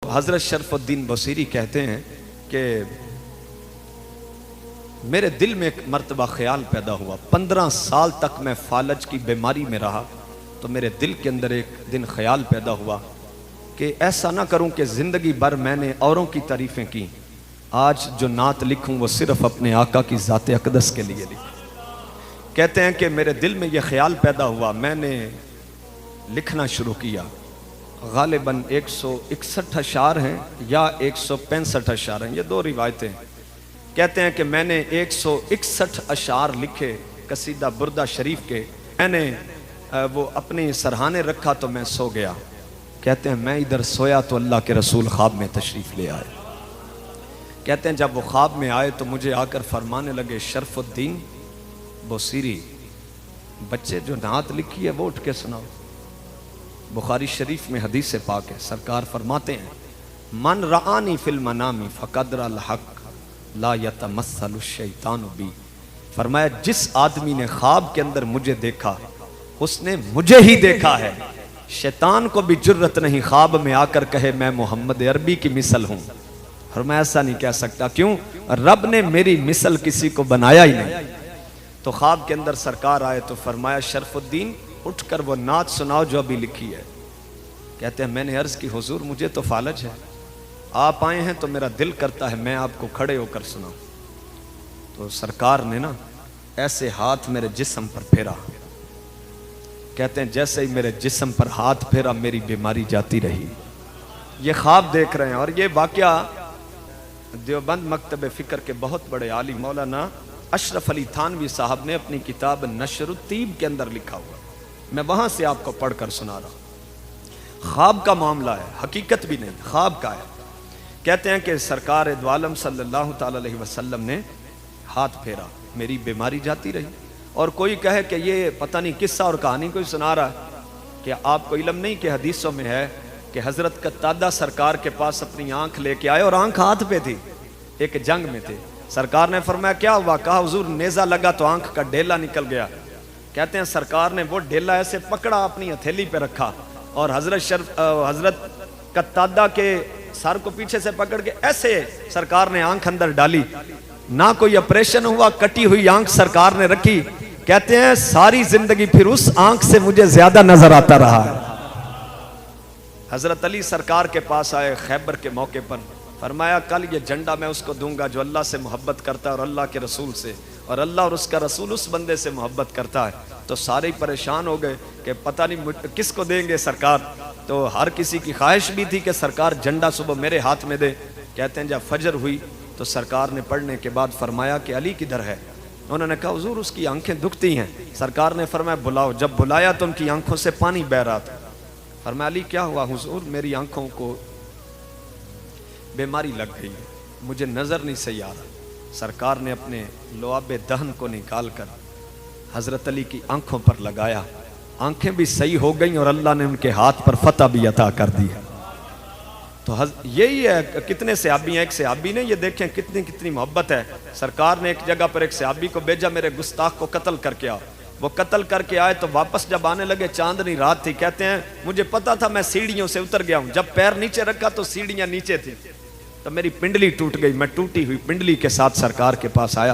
हज़रत शरफुद्दीन बसीरी कहते हैं कि मेरे दिल में एक मर्तबा ख्याल पैदा हुआ। 15 साल तक मैं फालज की बीमारी में रहा, तो मेरे दिल के अंदर एक दिन ख्याल पैदा हुआ कि ऐसा ना करूं कि ज़िंदगी भर मैंने औरों की तारीफ़ें की, आज जो नात लिखूं वो सिर्फ अपने आका की ज़ात अक़दस के लिए लिखूं। कहते हैं कि मेरे दिल में ये ख्याल पैदा हुआ, मैंने लिखना शुरू किया। गालिबन 161 अशार हैं या 165 अशार हैं, ये दो रिवायतें। कहते हैं कि मैंने 161 अशार लिखे कसीदा बुर्दा शरीफ के। मैंने वो अपने सरहाने रखा तो मैं सो गया। कहते हैं मैं इधर सोया तो अल्लाह के रसूल ख्वाब में तशरीफ़ ले आए। कहते हैं जब वो ख्वाब में आए तो मुझे आकर फरमाने लगे, शरफुद्दीन बसीरी, बच्चे जो नात लिखी है वो उठ के सुनाओ। बुखारी शरीफ में हदीस पाक है, सरकार फरमाते हैं, मन रआनी फिल मनामी फ़क़द रअल हक़ ला यतमस्सलु शैतानु बी। फरमाया जिस आदमी ने ख्वाब के अंदर मुझे देखा उसने मुझे ही देखा है। शैतान को भी जुर्रत नहीं ख्वाब में आकर कहे मैं मोहम्मद अरबी की मिसल हूँ। और मैं ऐसा नहीं कह सकता, क्यों? रब ने मेरी मिसल किसी को बनाया ही नहीं। तो ख्वाब के अंदर सरकार आए तो फरमाया, शरफुद्दीन उठकर वो नात सुनाओ जो अभी लिखी है। कहते हैं मैंने अर्ज की, हुजूर मुझे तो फालज है, आप आए हैं तो मेरा दिल करता है मैं आपको खड़े होकर सुनाऊं। तो सरकार ने ना ऐसे हाथ मेरे जिस्म पर फेरा। कहते हैं जैसे ही मेरे जिस्म पर हाथ फेरा मेरी बीमारी जाती रही। ये ख्वाब देख रहे हैं। और ये वाकया देवबंद मकतब फ़िक्र के बहुत बड़े आलिम मौलाना अशरफ अली थानवी साहब ने अपनी किताब नशरुत्तीब के अंदर लिखा हुआ। मैं वहां से आपको पढ़कर सुना रहा हूं। ख्वाब का मामला है, हकीकत भी नहीं, ख्वाब का है। कहते हैं कि सरकार दो आलम सल्लल्लाहु ताला अलैहि वसल्लम ने हाथ फेरा, मेरी बीमारी जाती रही। और कोई कहे कि ये पता नहीं किस्सा और कहानी कोई सुना रहा है, कि आपको इल्म नहीं कि हदीसों में है कि हजरत कत्तादा सरकार के पास अपनी आंख लेके आए और आंख हाथ पे थी, एक जंग में थे। सरकार ने फरमाया क्या हुआ? कहा हुजूर नेजा लगा तो आंख का डेला निकल गया। कहते हैं सरकार ने वो डेला ऐसे पकड़ा, अपनी हथेली पे रखा और हजरत कत्तादा के सर को पीछे से पकड़ के ऐसे सरकार ने आंख अंदर डाली। ना कोई ऑपरेशन हुआ, कटी हुई आंख सरकार ने रखी। कहते हैं सारी जिंदगी फिर उस आंख से मुझे ज्यादा नजर आता रहा है। हजरत अली सरकार के पास आए खैबर के मौके पर, फरमाया कल ये झंडा मैं उसको दूंगा जो अल्लाह से मोहब्बत करता है और अल्लाह के रसूल से, और अल्लाह और उसका रसूल उस बंदे से मोहब्बत करता है। तो सारे ही परेशान हो गए कि पता नहीं किसको देंगे सरकार। तो हर किसी की ख्वाहिश भी थी कि सरकार झंडा सुबह मेरे हाथ में दे। कहते हैं जब फजर हुई तो सरकार ने पढ़ने के बाद फरमाया कि अली किधर है? उन्होंने कहा हुजूर उसकी आंखें दुखती हैं। सरकार ने फरमाया बुलाओ। जब बुलाया तो उनकी आंखों से पानी बह रहा था। फरमाया अली क्या हुआ? हुजूर मेरी आंखों को बीमारी लग गई है, मुझे नजर नहीं सही आ रहा। सरकार ने अपने लुआबे दहन को निकाल कर हजरत अली की आंखों पर लगाया, आंखें भी सही हो गई और अल्लाह ने उनके हाथ पर फतह भी अता कर दी है। तो यही है, कितने सहाबी हैं, एक सहाबी ने, ये देखें कितनी कितनी मोहब्बत है। सरकार ने एक जगह पर एक सहाबी को भेजा, मेरे गुस्ताख को कत्ल करके आओ। वो कत्ल करके आए तो वापस जब आने लगे चांदनी रात थी। कहते हैं मुझे पता था मैं सीढ़ियों से उतर गया हूं, जब पैर नीचे रखा तो सीढ़ियां नीचे थी, तो मेरी पिंडली टूट गई। मैं टूटी हुई पिंडली के साथ सरकार के पास आया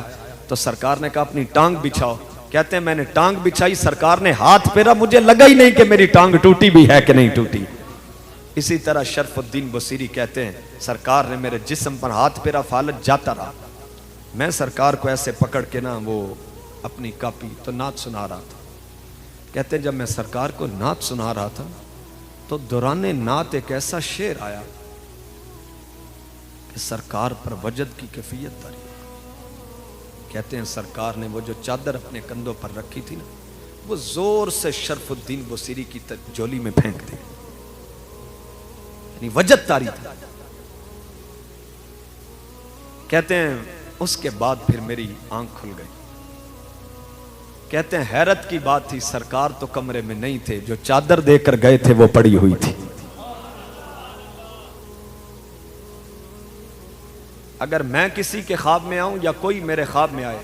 तो सरकार ने कहा अपनी टांग बिछाओ। कहते हैं मैंने टांग बिछाई, सरकार ने हाथ फेरा, मुझे लगा ही नहीं कि मेरी टांग टूटी भी है कि नहीं टूटी। इसी तरह शरफुद्दीन बसीरी कहते हैं सरकार ने मेरे जिस्म पर हाथ फेरा, फालज जाता रहा। मैं सरकार को ऐसे पकड़ के ना वो अपनी कापी तो नात सुना रहा था। कहते हैं जब मैं सरकार को नात सुना रहा था तो दौरान नात एक ऐसा शेर आया कि सरकार पर वजद की कैफियत तारी। कहते हैं सरकार ने वो जो चादर अपने कंधों पर रखी थी ना, वो जोर से शरफुद्दीन बसीरी की झोली में फेंक दी, यानी वजद तारी थी। कहते हैं उसके बाद फिर मेरी आंख खुल गई। कहते हैं हैरत की बात थी, सरकार तो कमरे में नहीं थे, जो चादर देकर गए थे वो पड़ी हुई थी। अगर मैं किसी के ख्वाब में आऊं या कोई मेरे ख्वाब में आए,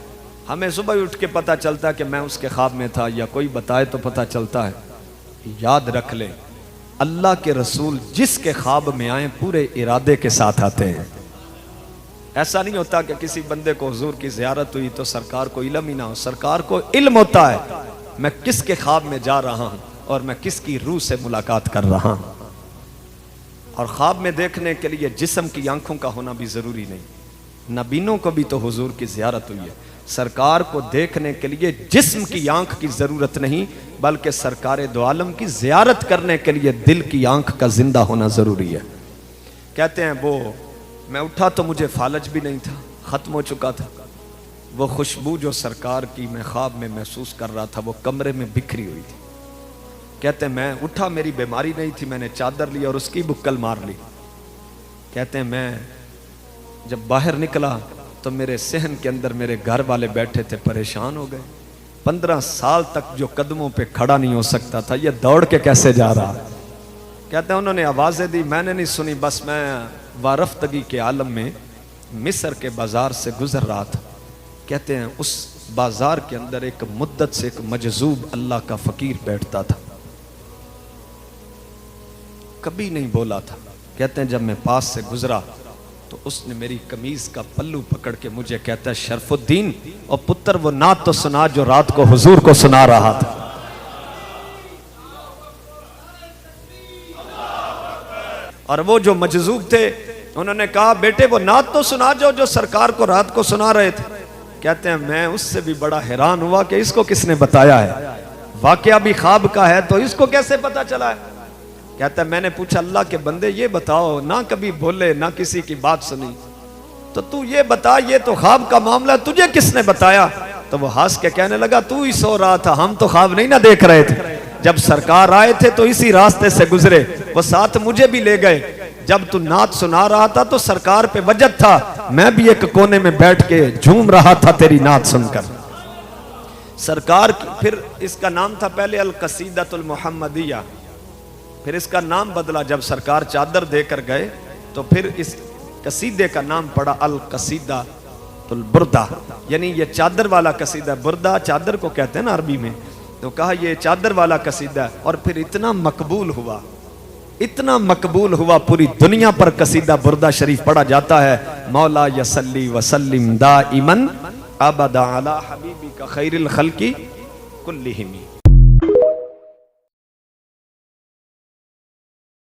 हमें सुबह उठ के पता चलता कि मैं उसके ख्वाब में था, या कोई बताए तो पता चलता है। याद रख ले अल्लाह के रसूल जिसके ख्वाब में आए पूरे इरादे के साथ आते हैं। ऐसा नहीं होता कि किसी बंदे को हुजूर की ज़ियारत हुई तो सरकार को इल्म ही ना हो। सरकार को इल्म होता है मैं किसके ख्वाब में जा रहा हूं और मैं किसकी रूह से मुलाकात कर रहा हूं। और ख्वाब में देखने के लिए जिस्म की आंखों का होना भी जरूरी नहीं। नबीनों को भी तो हुजूर की ज़ियारत हुई है। सरकार को देखने के लिए जिस्म की आंख की जरूरत नहीं, बल्कि सरकार दो आलम की ज़ियारत करने के लिए दिल की आंख का जिंदा होना जरूरी है। कहते हैं वो मैं उठा तो मुझे फालज भी नहीं था, खत्म हो चुका था। वो खुशबू जो सरकार की मैं ख्वाब में महसूस कर रहा था वो कमरे में बिखरी हुई थी। कहते हैं मैं उठा, मेरी बीमारी नहीं थी, मैंने चादर ली और उसकी बुक्कल मार ली। कहते हैं मैं जब बाहर निकला तो मेरे सहन के अंदर मेरे घर वाले बैठे थे, परेशान हो गए। 15 साल तक जो कदमों पे खड़ा नहीं हो सकता था, ये दौड़ के कैसे जा रहा। कहते हैं उन्होंने आवाज़ें दी, मैंने नहीं सुनी, बस मैं वारफ्तगी के आलम में मिस्र के बाजार से गुजर रहा था। कहते हैं उस बाजार के अंदर एक मुद्दत से एक मजजूब अल्लाह का फकीर बैठता था, कभी नहीं बोला था। कहते हैं जब मैं पास से गुजरा तो उसने मेरी कमीज का पल्लू पकड़ के मुझे कहता है शरफुद्दीन और पुत्र वो नात तो सुना जो रात को हुजूर को सुना रहा था। और वो जो मजजूब थे उन्होंने कहा बेटे वो नात तो सुना जो सरकार को रात को सुना रहे थे। कहते हैं मैं उससे भी बड़ा हैरान हुआ कि इसको किसने बताया है, वाकया भी ख्वाब का है तो इसको कैसे पता चला है। कहता है मैंने पूछा अल्लाह के बंदे ये बताओ, ना कभी बोले ना किसी की बात सुनी, तो तू ये बता ये तो ख्वाब का मामला तुझे किसने बताया। तो वो हंस के कहने लगा तू ही सो रहा था, हम तो ख्वाब नहीं ना देख रहे थे। जब सरकार आए थे तो इसी रास्ते से गुजरे, वो साथ मुझे भी ले गए। जब तू नात सुना रहा था तो सरकार पे वजद था, मैं भी एक कोने में बैठ के झूम रहा था तेरी नात सुनकर। सरकार की फिर इसका नाम था पहले अल कसीदतुल मुहम्मदिया, फिर इसका नाम बदला। जब सरकार चादर देकर गए तो फिर इस कसीदे का नाम पड़ा अल कसीदतुल बुर्दा, यानी ये चादर वाला कसीदा। बुर्दा चादर को कहते हैं ना अरबी में, तो कहा ये चादर वाला कसीदा। और फिर इतना मकबूल हुआ, इतना मकबूल हुआ, पूरी दुनिया पर कसीदा बुर्दा शरीफ पढ़ा जाता है। मौला यसल्ली वसल्लिम दाइमन अबदा अला हबीबी का खैरिल खल्की कुल्लिहिम।